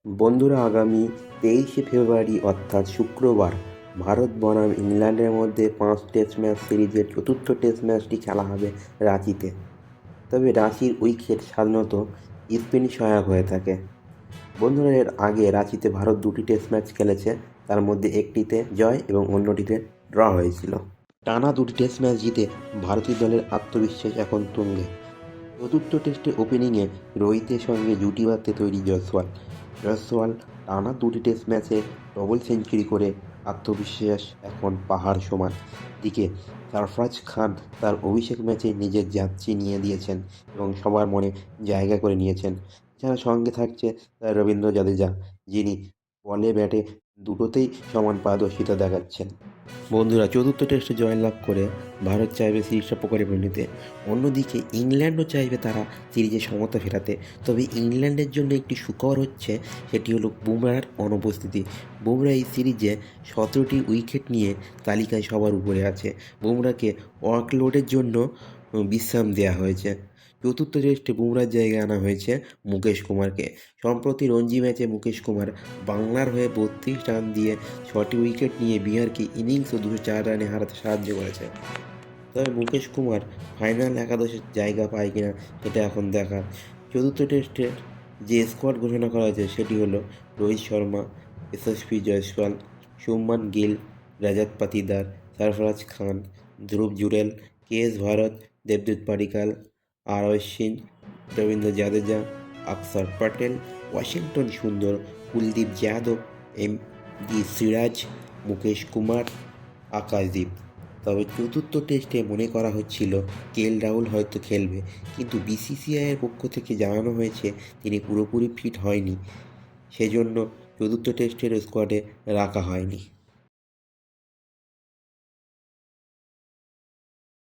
বন্ধুরা, আগামী 23শে ফেব্রুয়ারি অর্থাৎ শুক্রবার ভারত বনাম ইংল্যান্ডের মধ্যে 5 টেস্ট ম্যাচ সিরিজের চতুর্থ টেস্ট ম্যাচটি খেলা হবে রাঁচিতে। তবে রাঁচির উইকেট সাধারণত স্পিন সহায়ক হয়ে থাকে। বন্ধুরা, এর আগে রাঁচিতে ভারত 2টি টেস্ট ম্যাচ খেলেছে, তার মধ্যে একটিতে জয় এবং অন্যটিতে ড্র হয়েছিল। টানা 2টি টেস্ট ম্যাচ জিতে ভারতীয় দলের আত্মবিশ্বাস এখন তুঙ্গে। চতুর্থ টেস্টে ওপেনিংয়ে রোহিতের সঙ্গে জুটি বাঁধতে তৈরি জয়সওয়াল টানা 2টি টেস্ট ম্যাচে ডবল সেঞ্চুরি করে আত্মবিশ্বাস এখন পাহাড় সমান। দিকে সারফরাজ খান তার অভিষেক ম্যাচে নিজের জাত চিনিয়ে দিয়েছেন এবং সবার মনে জায়গা করে নিয়েছেন। যার সঙ্গে থাকছে তার রবীন্দ্র জাদেজা, যিনি বলে ব্যাটে দুটোতেই সমান পারদর্শিতা দেখাচ্ছেন। বন্ধুরা, চতুর্থ টেস্টে জয়লাভ করে ভারত চাইবে সিরিজটা পকেটে নিতে। অন্যদিকে ইংল্যান্ডও চাইবে তারা সিরিজে সমতা ফেরাতে। তবে ইংল্যান্ডের জন্য একটি সুখবর হচ্ছে, সেটি হলো বুমরার অনুপস্থিতি। বুমরা এই সিরিজে 17টি উইকেট নিয়ে তালিকায় সবার উপরে আছে। বুমরাকে ওয়ার্কলোডের জন্য বিশ্রাম দেওয়া হয়েছে। চতুর্থ টেস্টে বুমরার জায়গায় আনা হয়েছে মুকেশ কুমারকে। সম্প্রতি রঞ্জি ম্যাচে মুকেশ কুমার বাংলার হয়ে 32 রান দিয়ে 6টি উইকেট নিয়ে বিহারকে ইনিংস ও 204 রানে হারাতে সাহায্য করেছে। তবে মুকেশ কুমার ফাইনাল একাদশের জায়গা পায় কিনা সেটা এখন দেখার। চতুর্থ টেস্টের যে স্কোয়াড ঘোষণা করা হয়েছে সেটি হলো রোহিত শর্মা, যশস্বী জয়সওয়াল, শুভমান গিল, রজত পাতিদার, সরফরাজ খান, ধ্রুব জুরেল, কে.এস. ভারত, দেবদূত পাডিক্কাল, আর অশ্বিন, রবীন্দ্র জাদেজা, অক্ষর পটেল, ওয়াশিংটন সুন্দর, কুলদীপ যাদব, এম.ডি. সিরাজ, মুকেশ কুমার, আকাশদীপ। তবে চতুর্থ টেস্টে মনে করা হচ্ছিল রাহুল হয়তো খেলবে, কিন্তু বিসিসিআইয়ের পক্ষ থেকে জানানো হয়েছে তিনি পুরোপুরি ফিট হয়নি, সেজন্য চতুর্থ টেস্টের স্কোয়াডে রাখা হয়নি।